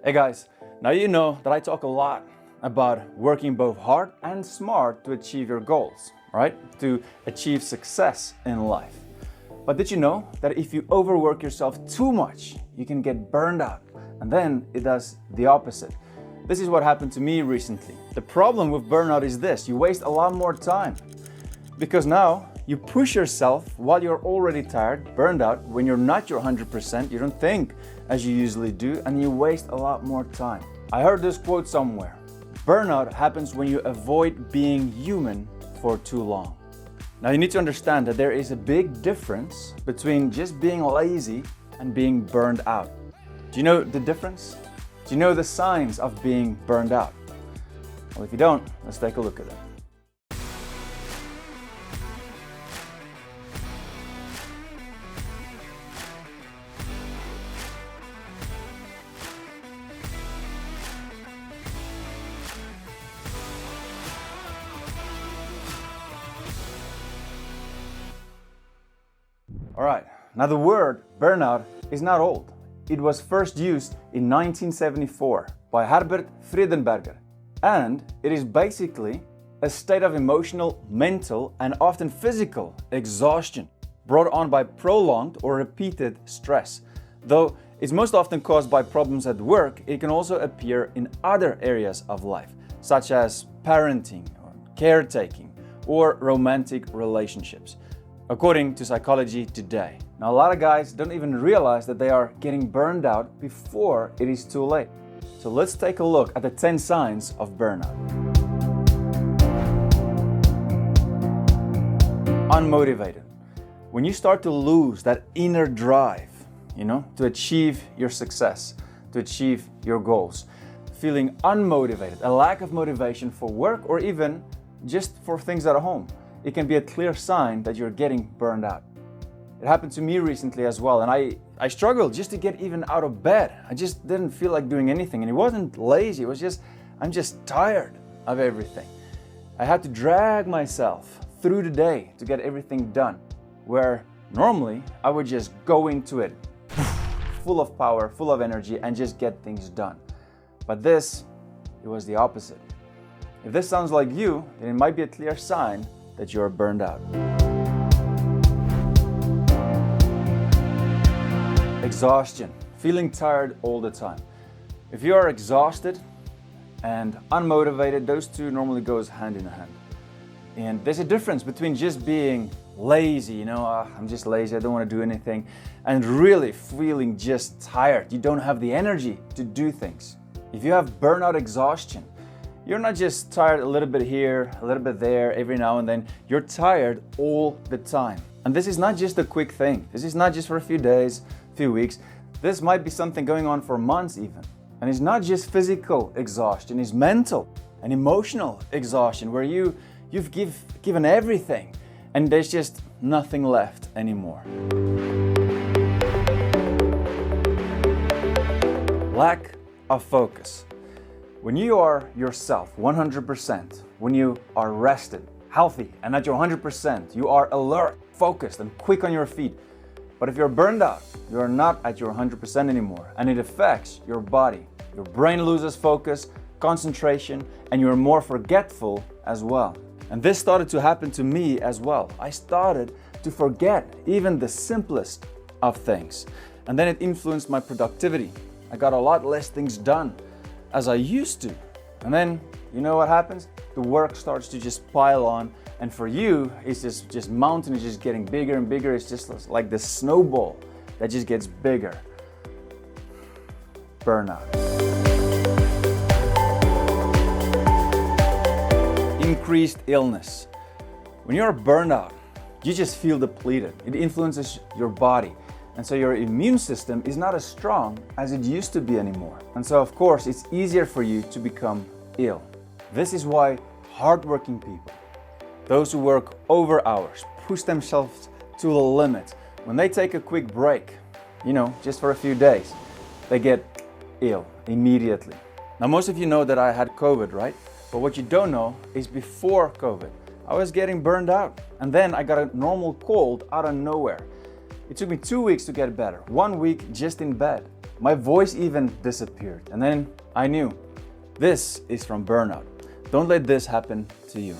Hey guys, now you know that I talk a lot about working both hard and smart to achieve your goals, right? To achieve success in life. But did you know that if you overwork yourself too much, you can get burned out, and then it does the opposite. This is what happened to me recently. The problem with burnout is this: you waste a lot more time because now you push yourself while you're already tired, burned out. When you're not your 100%, you don't think as you usually do, and you waste a lot more time. I heard this quote somewhere: burnout happens when you avoid being human for too long. Now you need to understand that there is a big difference between just being lazy and being burned out. Do you know the difference? Do you know the signs of being burned out? Well, if you don't, let's take a look at them. Alright, now the word burnout is not old. It was first used in 1974 by Herbert Friedenberger, and it is basically a state of emotional, mental, and often physical exhaustion brought on by prolonged or repeated stress. Though it's most often caused by problems at work, it can also appear in other areas of life, such as parenting, or caretaking, or romantic relationships, according to Psychology Today. Now, a lot of guys don't even realize that they are getting burned out before it is too late. So let's take a look at the 10 signs of burnout. Unmotivated. When you start to lose that inner drive, to achieve your success, to achieve your goals, feeling unmotivated, a lack of motivation for work or even just for things at home, it can be a clear sign that you're getting burned out. It happened to me recently as well, and I struggled just to get even out of bed. I just didn't feel like doing anything, and it wasn't lazy, it was just, I'm just tired of everything. I had to drag myself through the day to get everything done, where normally I would just go into it full of power, full of energy, and just get things done. But it was the opposite. If this sounds like you, then it might be a clear sign that you're burned out. Exhaustion, feeling tired all the time. If you are exhausted and unmotivated, those two normally goes hand in hand. And there's a difference between just being lazy, I'm just lazy, I don't want to do anything, and really feeling just tired. You don't have the energy to do things. If you have burnout exhaustion, you're not just tired a little bit here, a little bit there, every now and then. You're tired all the time. And this is not just a quick thing. This is not just for a few days, few weeks. This might be something going on for months even. And it's not just physical exhaustion, it's mental and emotional exhaustion where you've given everything and there's just nothing left anymore. Lack of focus. When you are yourself 100%, when you are rested, healthy, and at your 100%, you are alert, focused, and quick on your feet. But if you're burned out, you are not at your 100% anymore, and it affects your body. Your brain loses focus, concentration, and you're more forgetful as well. And this started to happen to me as well. I started to forget even the simplest of things. And then it influenced my productivity. I got a lot less things done as I used to. And then, you know what happens? The work starts to just pile on, and for you, it's just mountain is just getting bigger and bigger. It's just like the snowball that just gets bigger. Burnout. Increased illness. When you're burned out, you just feel depleted. It influences your body. And so your immune system is not as strong as it used to be anymore. And so of course, it's easier for you to become ill. This is why hardworking people, those who work over hours, push themselves to the limit, when they take a quick break, just for a few days, they get ill immediately. Now, most of you know that I had COVID, right? But what you don't know is before COVID, I was getting burned out. And then I got a normal cold out of nowhere. It took me 2 weeks to get better, 1 week just in bed. My voice even disappeared. And then I knew, this is from burnout. Don't let this happen to you.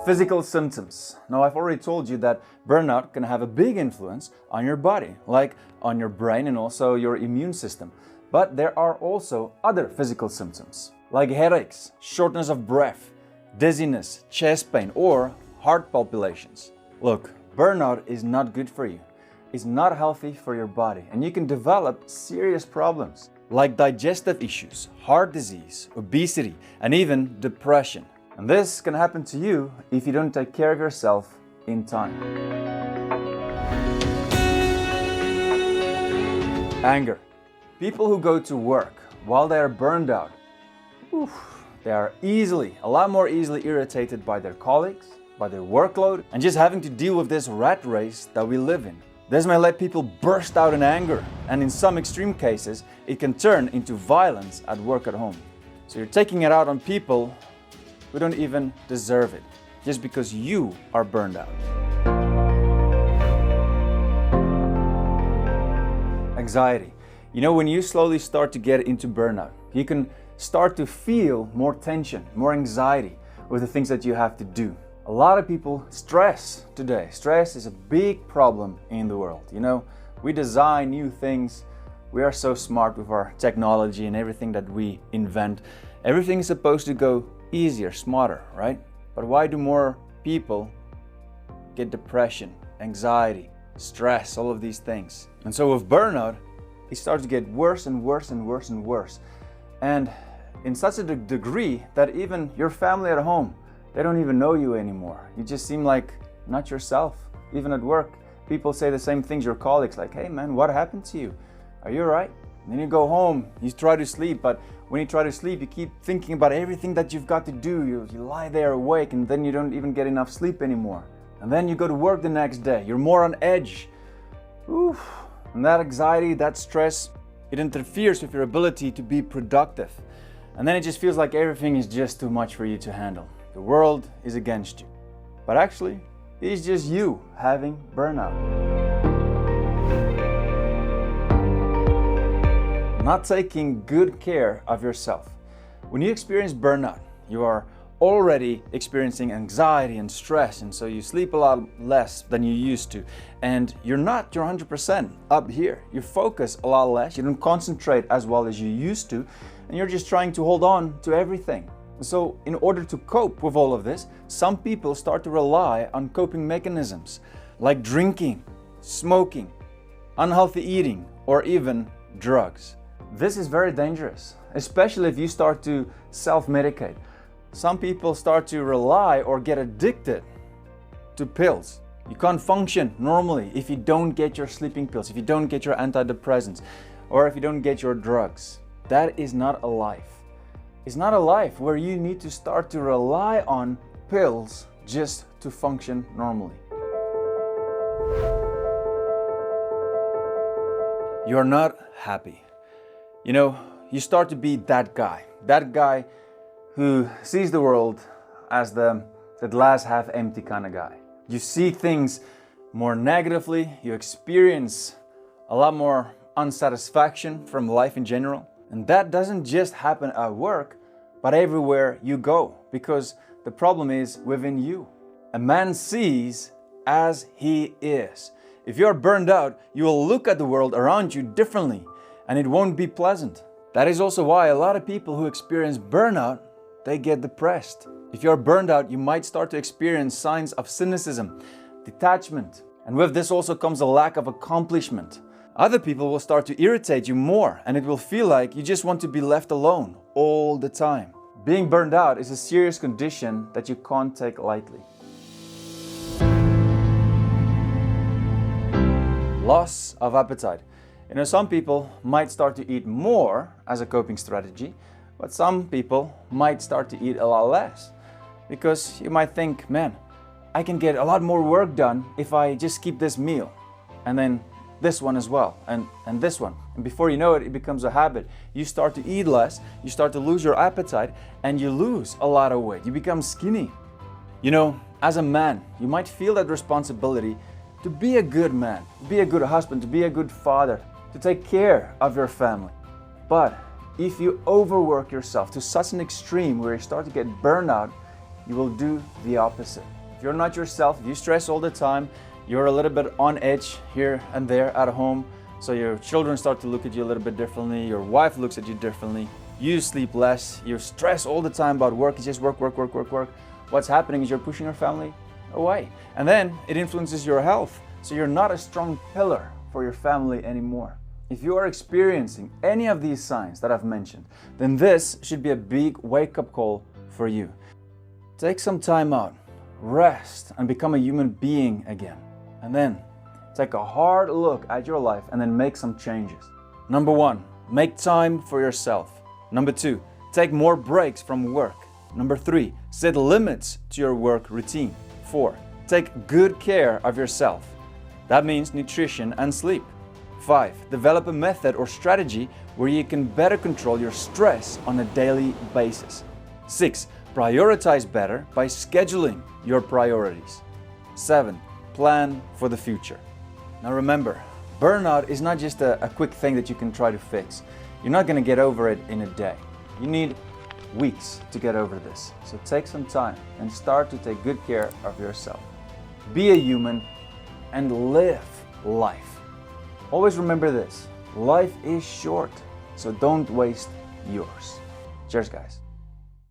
Physical symptoms. Now, I've already told you that burnout can have a big influence on your body, like on your brain and also your immune system. But there are also other physical symptoms, like headaches, shortness of breath, dizziness, chest pain, or heart palpitations. Look, burnout is not good for you. It's not healthy for your body, and you can develop serious problems like digestive issues, heart disease, obesity, and even depression. And this can happen to you if you don't take care of yourself in time. Anger. People who go to work while they are burned out, they are a lot more easily irritated by their colleagues, by their workload, and just having to deal with this rat race that we live in. This may let people burst out in anger, and in some extreme cases, it can turn into violence at work at home. So you're taking it out on people who don't even deserve it, just because you are burned out. Anxiety. You know, when you slowly start to get into burnout, you can start to feel more tension, more anxiety with the things that you have to do. A lot of people stress today. Stress is a big problem in the world. You know, we design new things. We are so smart with our technology and everything that we invent. Everything is supposed to go easier, smarter, right? But why do more people get depression, anxiety, stress, all of these things? And so with burnout, it starts to get worse and worse and worse and worse. And in such a degree that even your family at home, they don't even know you anymore. You just seem like not yourself. Even at work, people say the same things, your colleagues, like, hey man, what happened to you? Are you all right? And then you go home, you try to sleep, but when you try to sleep, you keep thinking about everything that you've got to do. You lie there awake, and then you don't even get enough sleep anymore. And then you go to work the next day, you're more on edge. Oof. And that anxiety, that stress, it interferes with your ability to be productive. And then it just feels like everything is just too much for you to handle. The world is against you. But actually, it's just you having burnout. Not taking good care of yourself. When you experience burnout, you are already experiencing anxiety and stress, and so you sleep a lot less than you used to, and you're not your 100% up here. You focus a lot less, you don't concentrate as well as you used to, and you're just trying to hold on to everything. So in order to cope with all of this, some people start to rely on coping mechanisms like drinking, smoking, unhealthy eating, or even drugs. This is very dangerous, especially if you start to self-medicate. Some people start to rely or get addicted to pills. You can't function normally if you don't get your sleeping pills, if you don't get your antidepressants, or if you don't get your drugs. That is not a life. It's not a life where you need to start to rely on pills just to function normally. You're not happy. You know, you start to be that guy who sees the world as the glass half empty kind of guy. You see things more negatively, you experience a lot more unsatisfaction from life in general. And that doesn't just happen at work, but everywhere you go, because the problem is within you. A man sees as he is. If you're burned out, you will look at the world around you differently, and it won't be pleasant. That is also why a lot of people who experience burnout, they get depressed. If you're burned out, you might start to experience signs of cynicism, detachment, and with this also comes a lack of accomplishment. Other people will start to irritate you more, and it will feel like you just want to be left alone all the time. Being burned out is a serious condition that you can't take lightly. Loss of appetite. You know, some people might start to eat more as a coping strategy, but some people might start to eat a lot less. Because you might think, man, I can get a lot more work done if I just skip this meal. And then this one as well, and this one. And before you know it, it becomes a habit. You start to eat less, you start to lose your appetite, and you lose a lot of weight. You become skinny. You know, as a man, you might feel that responsibility to be a good man, to be a good husband, to be a good father, to take care of your family. But if you overwork yourself to such an extreme where you start to get burnout, you will do the opposite. If you're not yourself, if you stress all the time, you're a little bit on edge here and there at home, so your children start to look at you a little bit differently, your wife looks at you differently, you sleep less, you stress all the time about work, it's just work. What's happening is you're pushing your family away. And then it influences your health, so you're not a strong pillar for your family anymore. If you are experiencing any of these signs that I've mentioned, then this should be a big wake-up call for you. Take some time out, rest, and become a human being again. And then take a hard look at your life and then make some changes. Number 1, make time for yourself. Number 2, take more breaks from work. Number 3, set limits to your work routine. 4, take good care of yourself. That means nutrition and sleep. 5, develop a method or strategy where you can better control your stress on a daily basis. 6, prioritize better by scheduling your priorities. 7, plan for the future. Now remember, burnout is not just a quick thing that you can try to fix. You're not going to get over it in a day. You need weeks to get over this. So take some time and start to take good care of yourself. Be a human and live life. Always remember this, life is short, so don't waste yours. Cheers, guys.